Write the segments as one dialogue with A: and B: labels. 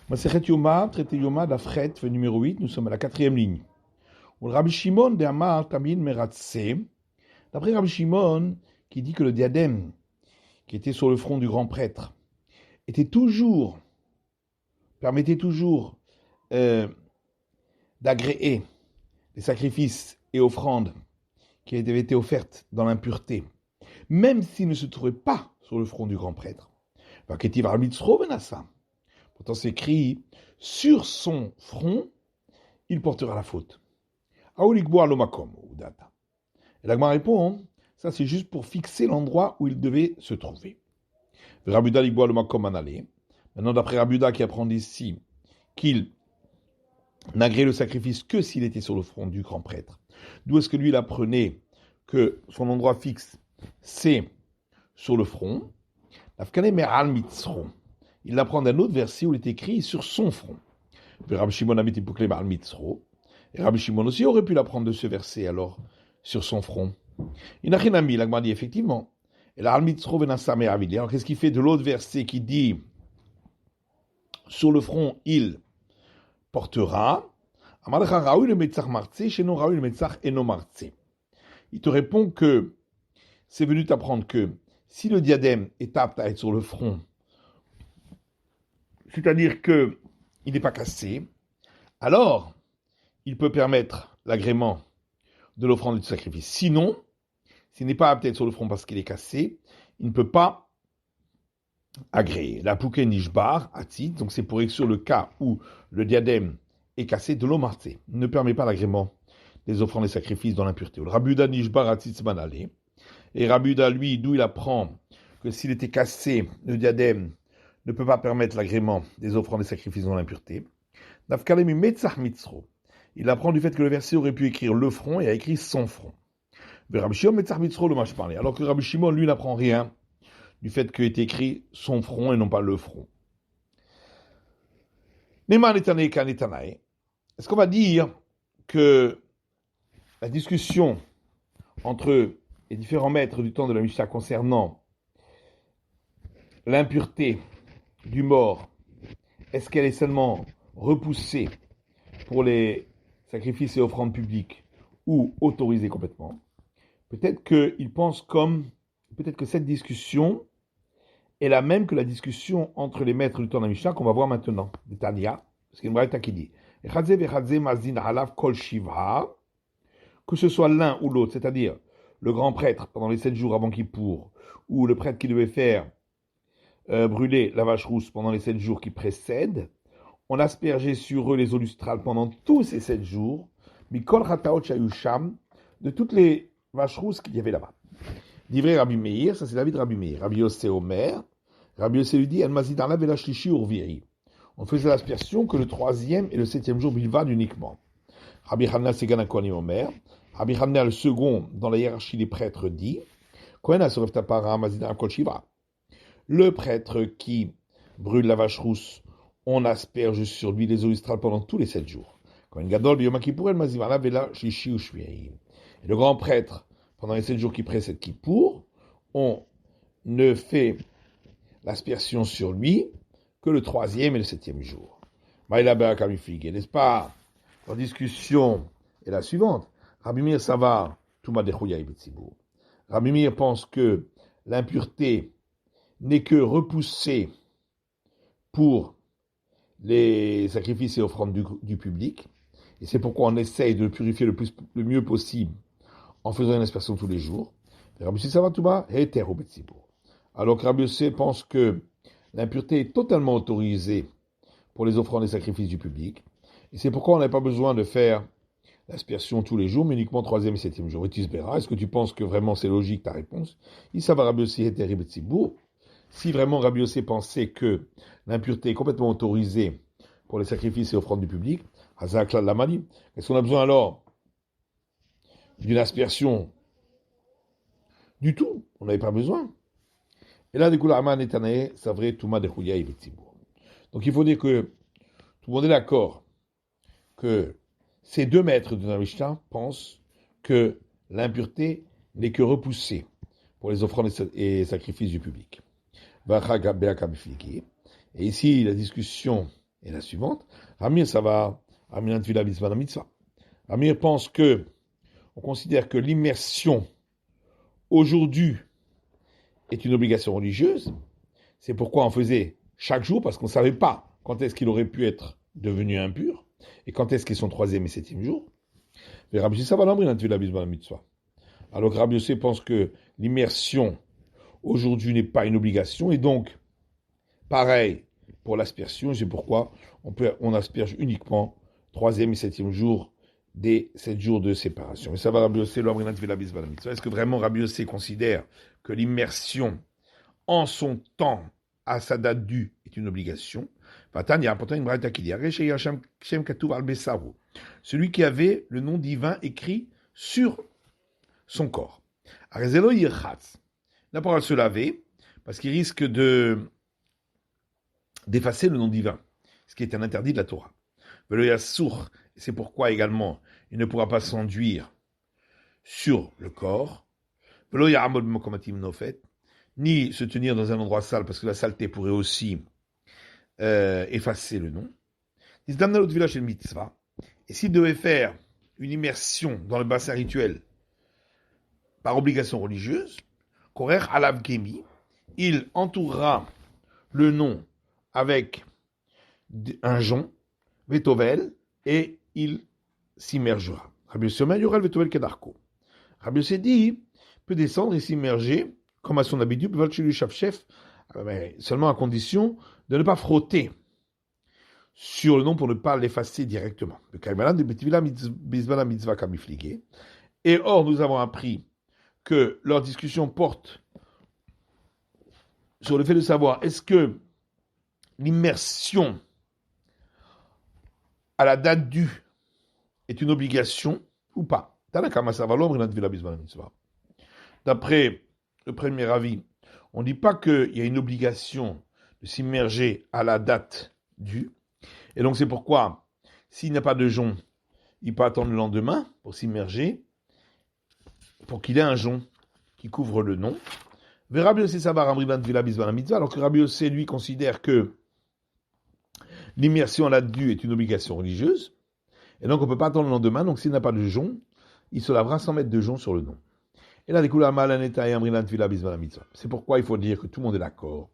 A: Masechet Yoma, traité Yoma d'Afret, numéro 8, nous sommes à la 4e ligne. Ou le Rabbi Shimon de Amar Tamin Meratse, d'après Rabbi Shimon, qui dit que le diadème qui était sur le front du grand prêtre permettait toujours d'agréer les sacrifices et offrandes qui avaient été offertes dans l'impureté, même s'ils ne se trouvaient pas sur le front du grand prêtre. Pourtant c'est écrit, sur son front, il portera la faute. Et l'Agma répond, ça c'est juste pour fixer l'endroit où il devait se trouver. Maintenant, d'après Rabuda qui apprend ici qu'il n'agréait le sacrifice que s'il était sur le front du grand prêtre, d'où est-ce que lui il apprenait que son endroit fixe c'est sur le front? Il l'apprend d'un autre verset où il est écrit sur son front. Et Rabbi Shimon aussi aurait pu l'apprendre de ce verset alors sur son front. Inachinami, l'Agma dit effectivement. Et la al-mitzro venasame avili. Alors qu'est-ce qu'il fait de l'autre verset qui dit sur le front il portera? Il te répond que c'est venu t'apprendre que si le diadème est apte à être sur le front, c'est-à-dire qu'il n'est pas cassé, alors il peut permettre l'agrément de l'offrande et du sacrifice. Sinon, s'il n'est pas apte à être sur le front parce qu'il est cassé, il ne peut pas agréer. La pouké nishbar, atit, donc c'est pour exclure le cas où le diadème est cassé, de l'omarté, ne permet pas l'agrément des offrandes et sacrifices dans l'impureté. Le Rabuda nishbar atit manale. Et Rabuda, lui, d'où il apprend que s'il était cassé, le diadème ne peut pas permettre l'agrément des offrandes et sacrifices dans l'impureté. Nafkalemi metzach mitzro. Il apprend du fait que le verset aurait pu écrire le front et a écrit son front. Alors que Rabbi Shimon, lui, n'apprend rien du fait qu'il est écrit son front et non pas le front. Est-ce qu'on va dire que la discussion entre les différents maîtres du temps de la Mishnah concernant l'impureté du mort, est-ce qu'elle est seulement repoussée pour les sacrifices et offrandes publiques ou autorisée complètement? Peut-être que cette discussion est la même que la discussion entre les maîtres du temps de la Mishnah qu'on va voir maintenant, de Tania, parce qu'il y a une braïta qui dit que ce soit l'un ou l'autre, c'est-à-dire le grand prêtre pendant les 7 jours avant Kippour, ou le prêtre qui devait faire brûler la vache rousse pendant les 7 jours qui précèdent, on aspergeait sur eux les eaux lustrales pendant tous ces 7 jours, mikol chataot shayusham, de toutes les vaches rousses qu'il y avait là-bas. Divrei Rabbi Meir, ça c'est l'avis de Rabbi Meir. Rabbi Yossé Omer, Rabbi Yossé lui dit, on faisait l'aspersion que le 3e et le 7e jour bilvad uniquement. Rabbi Hanna Segana Kohanim Omer, Rabbi Hanna le second dans la hiérarchie des prêtres dit, le prêtre qui brûle la vache rousse, on asperge sur lui les eaux lustrales pendant tous les 7 jours. Et le grand prêtre, pendant les 7 jours qui précèdent Kippour, on ne fait l'aspersion sur lui que le 3e et le 7e jour. N'est-ce pas? La discussion est la suivante. Rabbi Meir Savar, Touma Dechouya Ibetsibur. Rabbi Meir pense que l'impureté n'est que repoussée pour les sacrifices et offrandes du public. Et c'est pourquoi on essaye de le purifier le mieux possible en faisant une aspersion tous les jours. Rabbi Yossé Savar Touma Heter Ibetsibur. Alors que Rabbi Yossé pense que l'impureté est totalement autorisée pour les offrandes et sacrifices du public. Et c'est pourquoi on n'a pas besoin de faire l'aspersion tous les jours, mais uniquement 3e et 7e jour. Et tu verras, est-ce que tu penses que vraiment c'est logique ta réponse? Il ça va Rabbi Yossé Heter Ibetsibur. Si vraiment Rabbi Yossé pensait que l'impureté est complètement autorisée pour les sacrifices et offrandes du public, Hazakla Lamani, est-ce qu'on a besoin alors d'une aspersion du tout? On n'avait pas besoin. Et là, du coup, l'Aman est anaé, c'est vrai, Touma de Chouya et Betsibur. Donc il faut dire que tout le monde est d'accord que ces deux maîtres de la Mishnah pensent que l'impureté n'est que repoussée pour les offrandes et sacrifices du public. Et ici, la discussion Et la suivante, Ramir, ça va, Ramir Ramir pense que, on considère que l'immersion aujourd'hui est une obligation religieuse. C'est pourquoi on faisait chaque jour, parce qu'on ne savait pas quand est-ce qu'il aurait pu être devenu impur, et quand est-ce qu'il est son 3e et 7e jour. Mais Rabbi Yossi, ça va l'embrir, la mitzvah. Alors que Rabbi Yossi pense que l'immersion aujourd'hui n'est pas une obligation, et donc, pareil pour l'aspersion, c'est pourquoi on asperge uniquement 3e et 7e jour des 7 jours de séparation. Mais ça va Rabbi Yossi, l'embrir, la mitzvah. Est-ce que vraiment Rabbi Yossi considère que l'immersion en son temps, à sa date due, est une obligation? Il y a pourtant une braïta qui dit celui qui avait le nom divin écrit sur son corps. Là, pour se laver, parce qu'il risque d'effacer le nom divin, ce qui est un interdit de la Torah. C'est pourquoi également il ne pourra pas s'enduire sur le corps, ni se tenir dans un endroit sale, parce que la saleté pourrait aussi effacer le nom. Et s'il devait faire une immersion dans le bassin rituel par obligation religieuse, il entourera le nom avec un jonc, Vetovel, et il s'immergera. Rabbi Yossi dit, peut descendre et s'immerger, comme à son habitude, seulement à condition de ne pas frotter sur le nom pour ne pas l'effacer directement. Et or, nous avons appris que leur discussion porte sur le fait de savoir est-ce que l'immersion à la date due est une obligation ou pas. D'après le premier avis, on ne dit pas qu'il y a une obligation de s'immerger à la date due. Et donc c'est pourquoi, s'il n'y a pas de jonc, il peut attendre le lendemain pour s'immerger, pour qu'il ait un jonc qui couvre le nom. Alors que Rabbi Yossi, lui, considère que l'immersion à la date due est une obligation religieuse. Et donc on ne peut pas attendre le lendemain, donc s'il n'a pas de jonc, il se lavera sans mettre de jonc sur le nom. Et là, c'est pourquoi il faut dire que tout le monde est d'accord,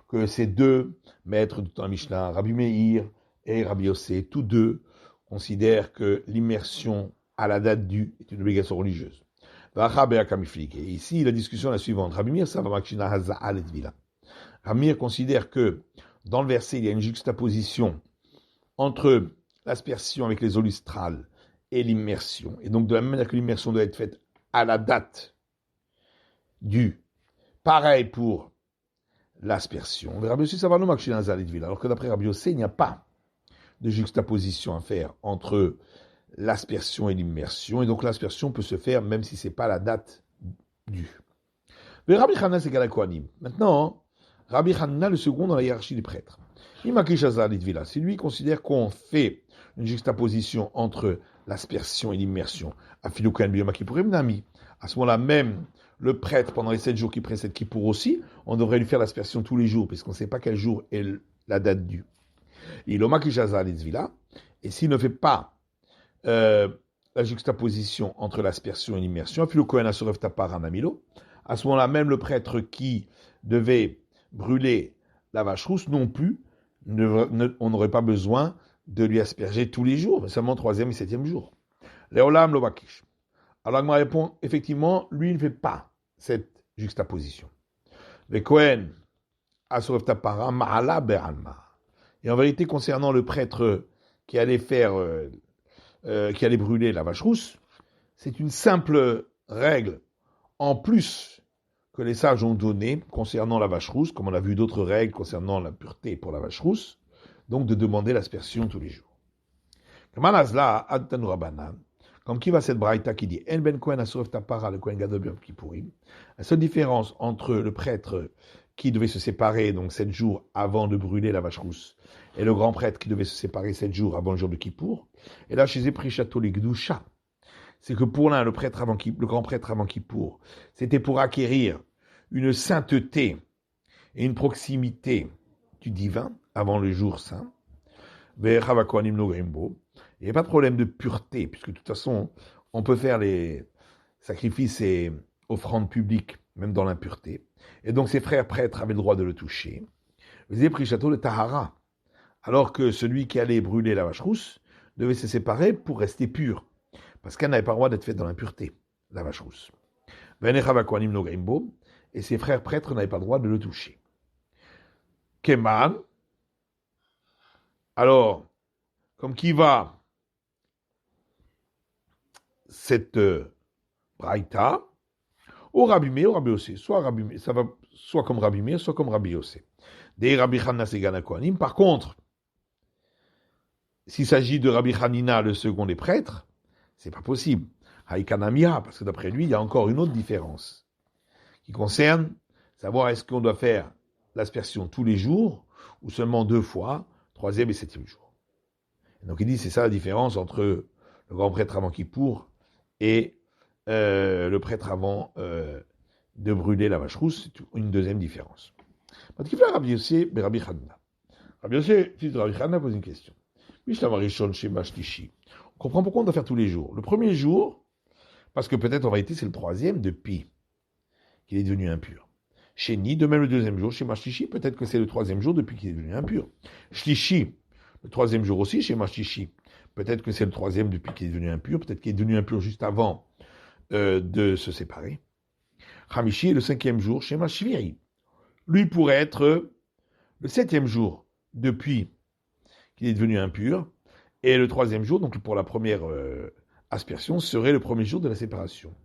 A: que ces deux maîtres du temps Mishnah, Rabbi Meir et Rabbi Yossi, tous deux considèrent que l'immersion à la date due est une obligation religieuse. Et ici, la discussion est la suivante. Rabbi Meir considère que dans le verset, il y a une juxtaposition entre l'aspersion avec les eaux lustrales et l'immersion. Et donc, de la même manière que l'immersion doit être faite à la date due, pareil pour l'aspersion. Alors que d'après Rabbi Yossi, il n'y a pas de juxtaposition à faire entre l'aspersion et l'immersion. Et donc, l'aspersion peut se faire même si ce n'est pas la date due. Mais Rabbi Hanna, c'est égal à Kohanim. Maintenant, Rabbi Hanna, le second dans la hiérarchie des prêtres. Si lui considère qu'on fait une juxtaposition entre l'aspersion et l'immersion, à ce moment-là même, le prêtre, pendant les 7 jours qui précèdent Kippour aussi, on devrait lui faire l'aspersion tous les jours, puisqu'on ne sait pas quel jour est la date due. Et s'il ne fait pas la juxtaposition entre l'aspersion et l'immersion, à ce moment-là même, le prêtre qui devait brûler la vache rousse non plus, on n'aurait pas besoin de lui asperger tous les jours, mais seulement 3e et 7e jour. Léolam Lobakish. Alors Agma répond, effectivement, lui il ne fait pas cette juxtaposition. Le Kohen Asorev Tapara Ma'ala Be'alma. Et en vérité, concernant le prêtre qui allait brûler la vache rousse, c'est une simple règle en plus que les sages ont donné concernant la vache rousse, comme on a vu d'autres règles concernant la pureté pour la vache rousse, donc de demander l'aspersion tous les jours. Comme qui va cette braïta qui dit En ben Kohen asorev tapara le Kohen gadol b'yom kippourim. La seule différence entre le prêtre qui devait se séparer donc 7 jours avant de brûler la vache rousse et le grand prêtre qui devait se séparer 7 jours avant le jour de Kippour, et là chez Eprishato Ligdusha, c'est que pour l'un, le grand prêtre avant Kippour, c'était pour acquérir une sainteté et une proximité du divin avant le jour saint. Ve'echav hakohanim nogrim bo. Il n'y a pas de problème de pureté, puisque de toute façon, on peut faire les sacrifices et offrandes publiques, même dans l'impureté. Et donc ses frères prêtres avaient le droit de le toucher. Faisait pris château de Tahara, alors que celui qui allait brûler la vache rousse devait se séparer pour rester pur, parce qu'elle n'avait pas le droit d'être faite dans l'impureté, la vache rousse. Et ses frères prêtres n'avaient pas le droit de le toucher. Keman, alors, comme qui va cette braïta, au Rabbi Meir, au Rabbi Yossé, ça va soit comme Rabbi Meir, soit comme Rabbi Yossé. Des Rabbi Chanina Segana Kohanim. Par contre, s'il s'agit de Rabbi Hanina, le second des prêtres, c'est pas possible. Haïkanamia, parce que d'après lui, il y a encore une autre différence qui concerne savoir est-ce qu'on doit faire l'aspersion tous les jours ou seulement 2 fois, 3e et 7e jour. Et donc il dit c'est ça la différence entre le grand prêtre avant Kippour et le prêtre avant de brûler la vache rousse, c'est une deuxième différence. Rabbi Yossé, Rabbi Hanina. Rabbi Yossé, fils de Rabbi Hanina, pose une question. On comprend pourquoi on doit faire tous les jours. Le premier jour, parce que peut-être en réalité c'est le 3e depuis qu'il est devenu impur. Chez Ni, de même le 2e jour, chez Mashtishi, peut-être que c'est le 3e jour depuis qu'il est devenu impur. Shlishi, le 3e jour aussi, chez Mashtishi, peut-être que c'est le 3e depuis qu'il est devenu impur, peut-être qu'il est devenu impur juste avant de se séparer. Hamishi, le 5e jour, chez Mashviri. Lui pourrait être le 7e jour depuis qu'il est devenu impur, et le 3e jour, donc pour la première aspersion, serait le 1er jour de la séparation.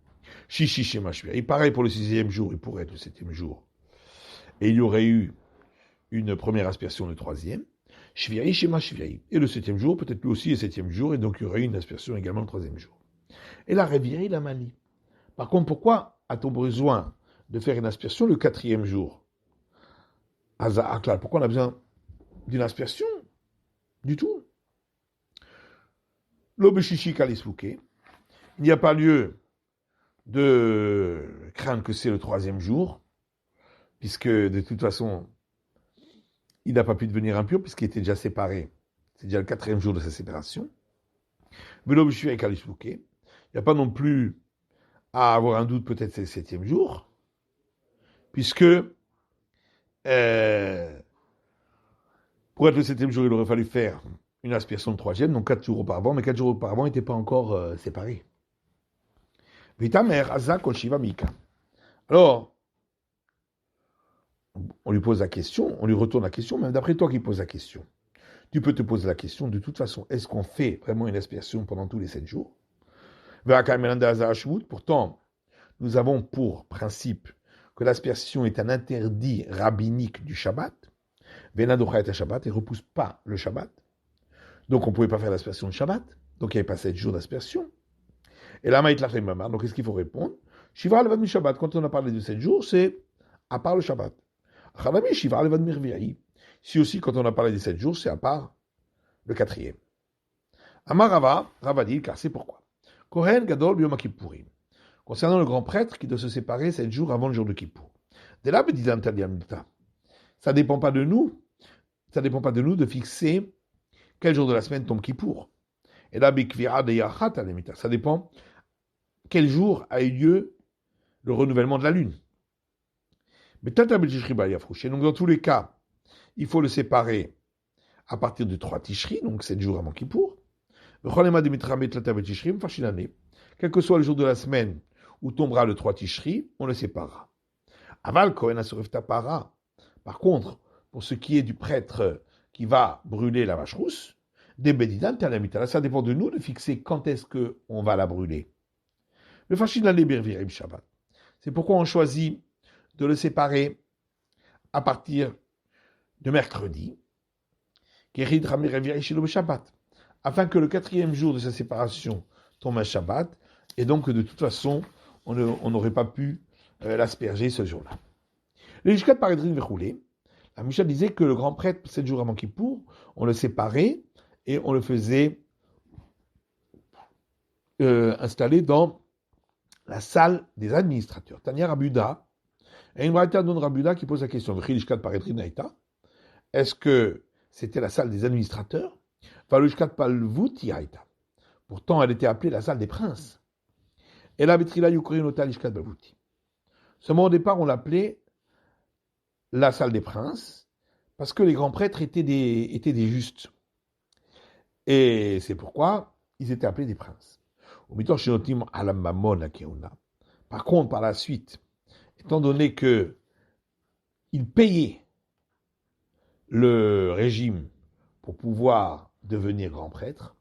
A: Shishi Shema Shviri. Pareil pour le 6e jour, il pourrait être le 7e jour. Et il y aurait eu une première aspersion le 3e. Shviri Shema Shviri. Et le 7e jour, peut-être lui aussi le 7e jour, et donc il y aurait eu une aspersion également le 3e jour. Et la Réviri, la manie. Par contre, pourquoi a-t-on besoin de faire une aspersion le 4e jour? Pourquoi on a besoin d'une aspersion? Du tout. L'obeshishi kalisfuke. Il n'y a pas lieu de craindre que c'est le 3e jour, puisque de toute façon, il n'a pas pu devenir impur, puisqu'il était déjà séparé. C'est déjà le 4e jour de sa séparation. L'obeshishi kalisfuke. Il n'y a pas non plus à avoir un doute, peut-être c'est le 7e jour, puisque pour être le 7e jour, il aurait fallu faire une aspersion de 3e, donc 4 jours auparavant, mais 4 jours auparavant, il n'était pas encore séparé. Vitamer, Azak, Oshiva, Mika. Alors, on lui pose la question, on lui retourne la question, même d'après toi qui poses la question. Tu peux te poser la question, de toute façon, est-ce qu'on fait vraiment une aspersion pendant tous les 7 jours? Pourtant, nous avons pour principe que l'aspersion est un interdit rabbinique du Shabbat. Venadocha et Shabbat, et repousse pas le Shabbat. Donc on ne pouvait pas faire l'aspersion de Shabbat, donc il n'y avait pas 7 jours d'aspersion. Et là, Maït Lachem Mamar, donc qu'est-ce qu'il faut répondre? Shiva Levad Mi Shabbat, quand on a parlé de 7 jours, c'est à part le Shabbat. Chalami Shiva Levad Mirvi'i. Si aussi, quand on a parlé des 7 jours, c'est à part le 4e. Amar Rava, Rava dit, car c'est pourquoi. Kohen Gadol Biyom Kippourim. Concernant le grand prêtre qui doit se séparer 7 jours avant le jour de Kippour. Dès là, ça ne dépend pas de nous. Ça ne dépend pas de nous de fixer quel jour de la semaine tombe Kippour. Et là, ça dépend quel jour a eu lieu le renouvellement de la lune. Mais donc dans tous les cas, il faut le séparer à partir de 3 Tishri, donc 7 jours avant Kippour. Quel que soit le jour de la semaine où tombera le 3 Tishri, on le séparera. Aval Kohen Asuref Tapara. Par contre, pour ce qui est du prêtre qui va brûler la vache rousse, des Bedidan Talamitala, ça dépend de nous de fixer quand est-ce qu'on va la brûler. Le Fashin la Libervirim Shabbat. C'est pourquoi on choisit de le séparer à partir de mercredi, afin que le 4e jour de sa séparation tombe un Shabbat, et donc de toute façon, on n'aurait pas pu l'asperger ce jour-là. Le Yishkat Paredrin Vechoulé, la Mishnah disait que le grand prêtre, 7 jours avant Kippour, on le séparait et on le faisait installer dans la salle des administrateurs. Tania Rabuda, et une braïta don Rabuda qui pose la question, est-ce que c'était la salle des administrateurs? Valushkat Palvuti Haïta. Pourtant, elle était appelée la salle des princes. Et la Betrila Yukorinota Lishkat Palvuti. Seulement au départ, on l'appelait la salle des princes, parce que les grands prêtres étaient des justes. Et c'est pourquoi ils étaient appelés des princes. Par contre, par la suite, étant donné qu'ils payaient le régime pour pouvoir devenir grand prêtre,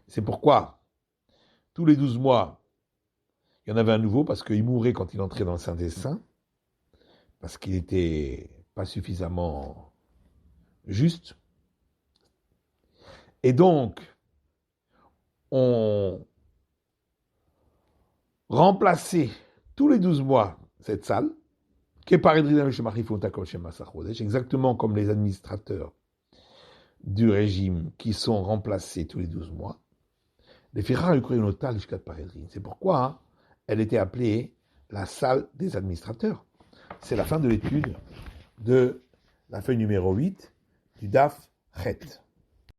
A: c'est pourquoi tous les 12 mois, il y en avait un nouveau parce qu'il mourait quand il entrait dans le Saint des Saints, parce qu'il n'était pas suffisamment juste. Et donc, on remplaçait tous les 12 mois cette salle, qui est exactement comme les administrateurs du régime qui sont remplacés tous les 12 mois. C'est pourquoi elle était appelée la salle des administrateurs. C'est la fin de l'étude de la feuille numéro 8 du DAF Chet.